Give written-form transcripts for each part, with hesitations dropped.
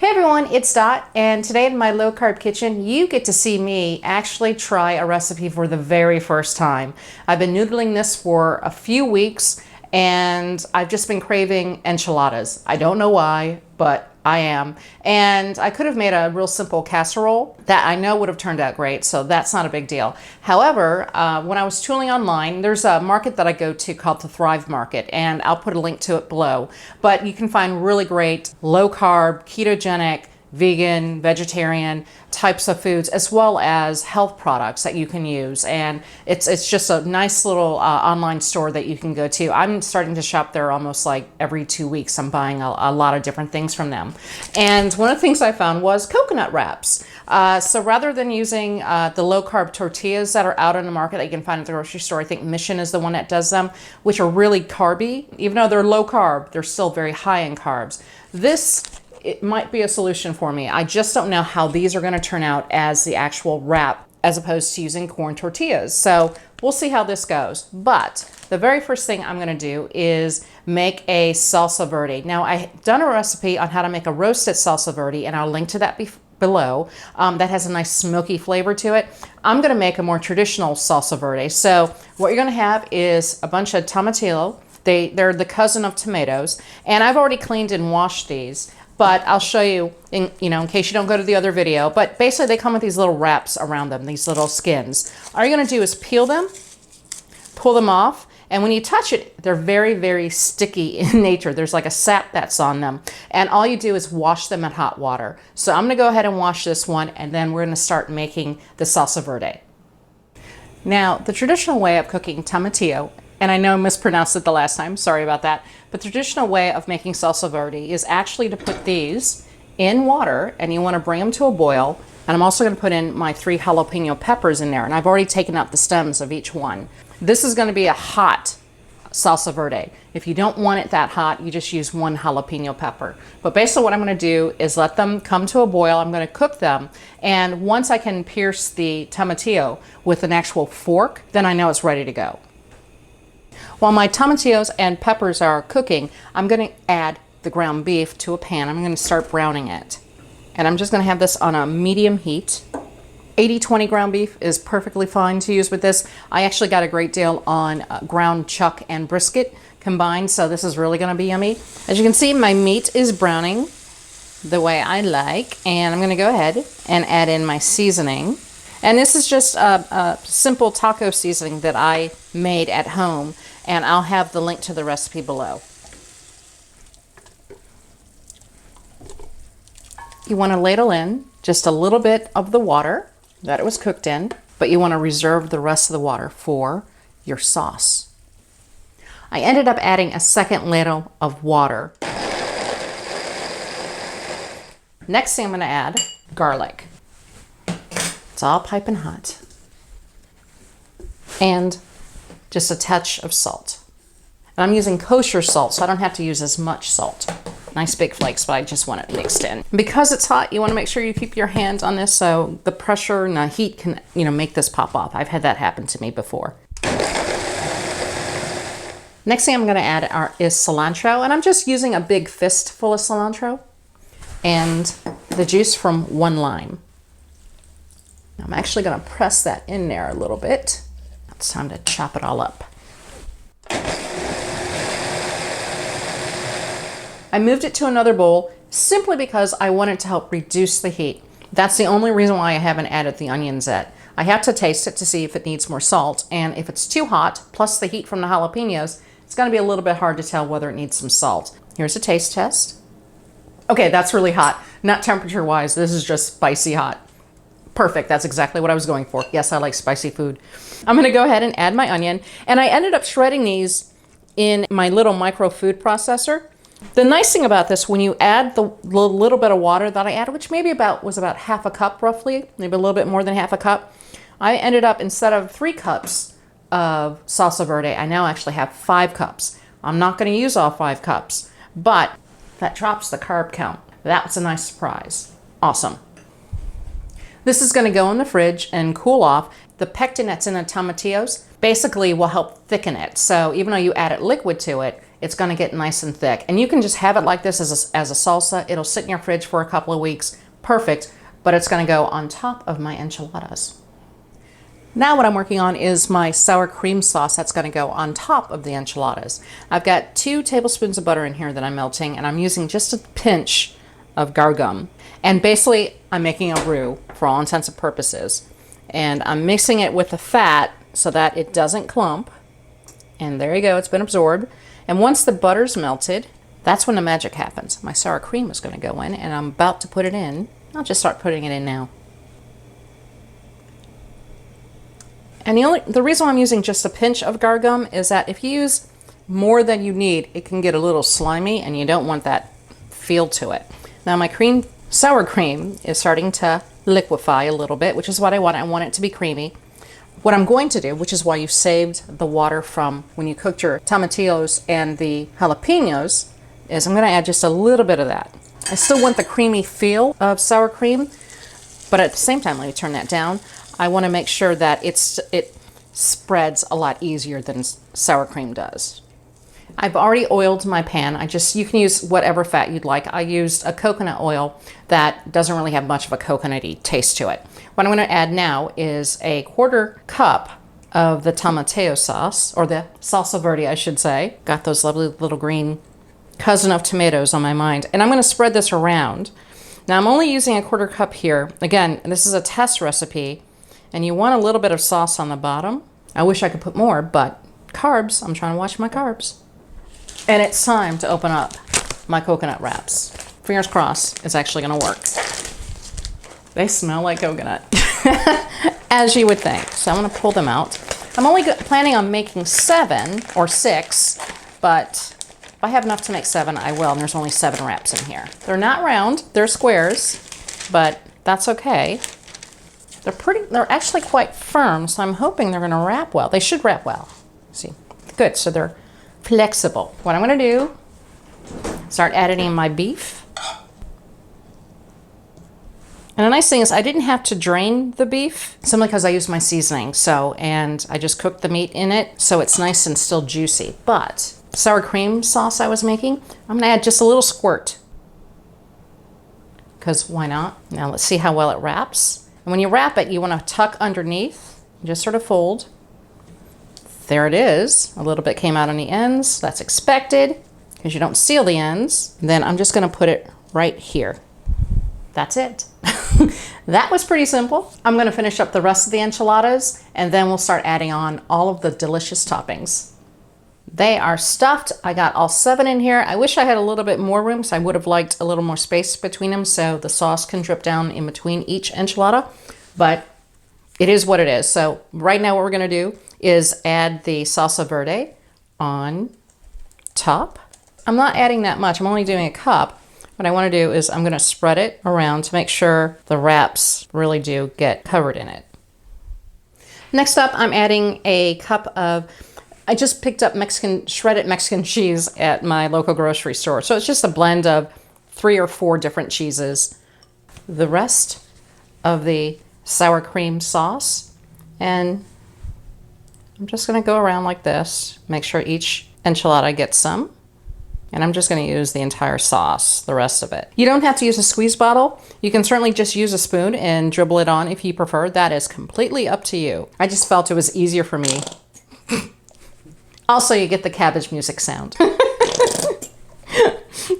Hey everyone, it's Dot, and today in my low carb kitchen, you get to see me actually try a recipe for the very first time. I've been noodling this for a few weeks, and I've just been craving enchiladas. I don't know why, but I am. And I could have made a real simple casserole that I know would have turned out great, so that's not a big deal. However, when I was tooling online, there's a market that I go to called the Thrive Market, and I'll put a link to it below. But you can find really great low carb, ketogenic, vegan, vegetarian types of foods, as well as health products that you can use. And it's just a nice little online store that you can go to. I'm starting to shop there almost like every 2 weeks. I'm buying a lot of different things from them. And one of the things I found was coconut wraps. So rather than using the low carb tortillas that are out in the market that you can find at the grocery store, I think Mission is the one that does them, which are really carby. Even though they're low carb, they're still very high in carbs. It might be a solution for me. I just don't know how these are going to turn out as the actual wrap as opposed to using corn tortillas. So we'll see how this goes. But the very first thing I'm going to do is make a salsa verde. Now, I've done a recipe on how to make a roasted salsa verde, and I'll link to that below. That has a nice smoky flavor to it. I'm going to make a more traditional salsa verde. So what you're going to have is a bunch of tomatillo. They're the cousin of tomatoes, and I've already cleaned and washed these. But I'll show you, in case you don't go to the other video. But basically, they come with these little wraps around them, these little skins. All you're going to do is peel them, pull them off, and when you touch it, they're very, very sticky in nature. There's like a sap that's on them. And all you do is wash them in hot water. So I'm going to go ahead and wash this one, and then we're going to start making the salsa verde. Now, the traditional way of cooking tomatillo, and I know I mispronounced it the last time, sorry about that, but the traditional way of making salsa verde is actually to put these in water, and you want to bring them to a boil. And I'm also going to put in my 3 jalapeno peppers in there, and I've already taken out the stems of each one. This is going to be a hot salsa verde. If you don't want it that hot, you just use 1 jalapeno pepper. But basically what I'm going to do is let them come to a boil. I'm going to cook them, and once I can pierce the tomatillo with an actual fork, then I know it's ready to go. While my tomatillos and peppers are cooking, I'm going to add the ground beef to a pan. I'm going to start browning it. And I'm just going to have this on a medium heat. 80-20 ground beef is perfectly fine to use with this. I actually got a great deal on ground chuck and brisket combined, so this is really going to be yummy. As you can see, my meat is browning the way I like, and I'm going to go ahead and add in my seasoning. And this is just a simple taco seasoning that I made at home, and I'll have the link to the recipe below. You want to ladle in just a little bit of the water that it was cooked in, but you want to reserve the rest of the water for your sauce. I ended up adding a second ladle of water. Next thing I'm going to add garlic. It's all piping hot. And just a touch of salt. And I'm using kosher salt, so I don't have to use as much salt. Nice big flakes, but I just want it mixed in. Because it's hot, you want to make sure you keep your hands on this so the pressure and the heat can, make this pop off. I've had that happen to me before. Next thing I'm going to add is cilantro, and I'm just using a big fistful of cilantro and the juice from 1 lime. I'm actually going to press that in there a little bit. It's time to chop it all up. I moved it to another bowl simply because I wanted to help reduce the heat. That's the only reason why I haven't added the onions yet. I have to taste it to see if it needs more salt, and if it's too hot, plus the heat from the jalapenos, it's going to be a little bit hard to tell whether it needs some salt. Here's a taste test. Okay, that's really hot. Not temperature-wise, this is just spicy hot. Perfect, that's exactly what I was going for. Yes, I like spicy food. I'm going to go ahead and add my onion, and I ended up shredding these in my little micro food processor. The nice thing about this, when you add the little bit of water that I added, which was about half a cup roughly, maybe a little bit more than half a cup, I ended up, instead of 3 cups of salsa verde, I now actually have 5 cups. I'm not going to use all 5 cups, but that drops the carb count. That was a nice surprise. Awesome. This is going to go in the fridge and cool off. The pectin that's in the tomatillos basically will help thicken it. So even though you added liquid to it, it's going to get nice and thick. And you can just have it like this as a salsa. It'll sit in your fridge for a couple of weeks. Perfect. But it's going to go on top of my enchiladas. Now what I'm working on is my sour cream sauce that's going to go on top of the enchiladas. I've got 2 tablespoons of butter in here that I'm melting, and I'm using just a pinch of gargum. And basically, I'm making a roux for all intents and purposes. And I'm mixing it with the fat so that it doesn't clump. And there you go, it's been absorbed. And once the butter's melted, that's when the magic happens. My sour cream is going to go in, and I'm about to put it in. I'll just start putting it in now. And the reason why I'm using just a pinch of gargum is that if you use more than you need, it can get a little slimy, and you don't want that feel to it. Now my sour cream is starting to liquefy a little bit, which is what I want. I want it to be creamy. What I'm going to do, which is why you saved the water from when you cooked your tomatillos and the jalapenos, is I'm going to add just a little bit of that. I still want the creamy feel of sour cream, but at the same time, let me turn that down. I want to make sure that it spreads a lot easier than sour cream does. I've already oiled my pan. You can use whatever fat you'd like. I used a coconut oil that doesn't really have much of a coconutty taste to it. What I'm going to add now is a 1/4 cup of the tomatillo sauce, or the salsa verde, I should say. Got those lovely little green cousin of tomatoes on my mind. And I'm going to spread this around. Now I'm only using a 1/4 cup here. Again, this is a test recipe, and you want a little bit of sauce on the bottom. I wish I could put more, but carbs, I'm trying to watch my carbs. And it's time to open up my coconut wraps. Fingers crossed, it's actually gonna work. They smell like coconut, as you would think. So I'm gonna pull them out. I'm only planning on making 7 or 6, but if I have enough to make 7, I will, and there's only 7 wraps in here. They're not round, they're squares, but that's okay. They're actually quite firm, so I'm hoping they're gonna wrap well. They should wrap well. See, good, so they're flexible. What I'm gonna do, start adding in my beef. And the nice thing is I didn't have to drain the beef simply because I used my seasoning. And I just cooked the meat in it, so it's nice and still juicy. But sour cream sauce I was making, I'm gonna add just a little squirt. Because why not? Now let's see how well it wraps. And when you wrap it, you wanna tuck underneath, just sort of fold. There it is. A little bit came out on the ends. That's expected because you don't seal the ends. Then I'm just going to put it right here. That's it. That was pretty simple. I'm going to finish up the rest of the enchiladas, and then we'll start adding on all of the delicious toppings. They are stuffed. I got all 7 in here. I wish I had a little bit more room, so I would have liked a little more space between them so the sauce can drip down in between each enchilada, but it is what it is. So right now what we're going to do is add the salsa verde on top. I'm not adding that much. I'm only doing a cup. What I want to do is I'm going to spread it around to make sure the wraps really do get covered in it. Next up, I'm adding a cup of, I just picked up shredded Mexican cheese at my local grocery store. So it's just a blend of 3 or 4 different cheeses. The rest of the sour cream sauce, and I'm just going to go around like this, make sure each enchilada gets some, and I'm just going to use the entire sauce, the rest of it. You don't have to use a squeeze bottle. You can certainly just use a spoon and dribble it on if you prefer. That is completely up to you. I just felt it was easier for me. Also, you get the cabbage music sound.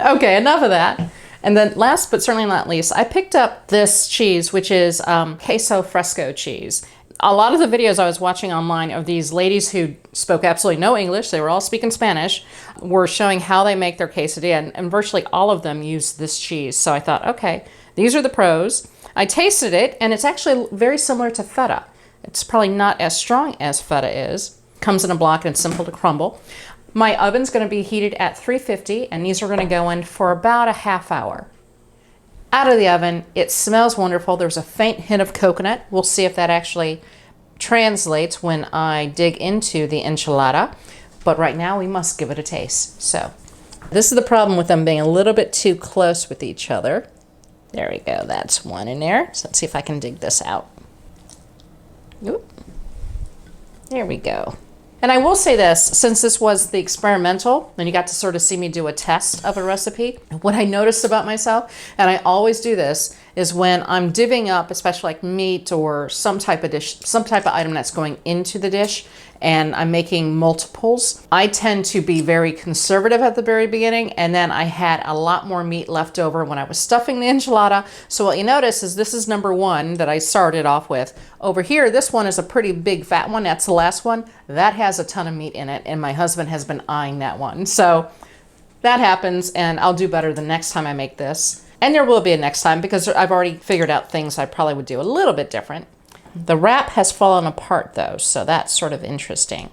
Okay, enough of that. And then last but certainly not least, I picked up this cheese, which is queso fresco cheese. A lot of the videos I was watching online of these ladies who spoke absolutely no English, they were all speaking Spanish, were showing how they make their quesadilla, and virtually all of them use this cheese. So I thought, okay, these are the pros. I tasted it, and it's actually very similar to feta. It's probably not as strong as feta is. Comes in a block and it's simple to crumble. My oven's going to be heated at 350, and these are going to go in for about a half hour. Out of the oven, it smells wonderful. There's a faint hint of coconut. We'll see if that actually translates when I dig into the enchilada. But right now, we must give it a taste. So this is the problem with them being a little bit too close with each other. There we go. That's one in there. So let's see if I can dig this out. Oop. There we go. And I will say this, since this was the experimental, and you got to sort of see me do a test of a recipe, what I noticed about myself, and I always do this, is when I'm divvying up, especially like meat or some type of dish, some type of item that's going into the dish, and I'm making multiples, I tend to be very conservative at the very beginning, and then I had a lot more meat left over when I was stuffing the enchilada. So what you notice is this is number one that I started off with. Over here, this one is a pretty big fat one. That's the last one. That has a ton of meat in it, and my husband has been eyeing that one. So that happens, and I'll do better the next time I make this. And there will be a next time because I've already figured out things I probably would do a little bit different. The wrap has fallen apart though, so that's sort of interesting.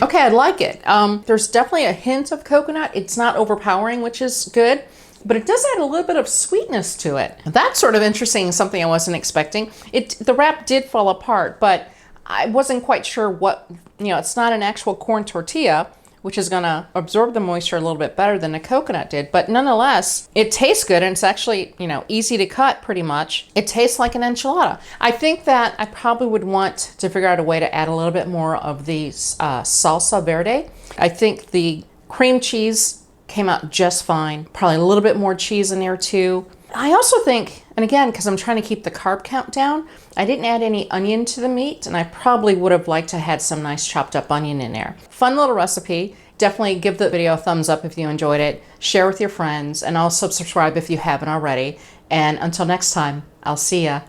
Okay, I like it. There's definitely a hint of coconut. It's not overpowering, which is good, but it does add a little bit of sweetness to it. That's sort of interesting, something I wasn't expecting. The wrap did fall apart, but I wasn't quite sure what, it's not an actual corn tortilla, which is gonna absorb the moisture a little bit better than the coconut did. But nonetheless, it tastes good, and it's actually, easy to cut pretty much. It tastes like an enchilada. I think that I probably would want to figure out a way to add a little bit more of the Salsa Verde. I think the cream cheese came out just fine. Probably a little bit more cheese in there too. I also think, and again, because I'm trying to keep the carb count down, I didn't add any onion to the meat, and I probably would have liked to have some nice chopped up onion in there. Fun little recipe. Definitely give the video a thumbs up if you enjoyed it. Share with your friends, and also subscribe if you haven't already. And until next time, I'll see ya.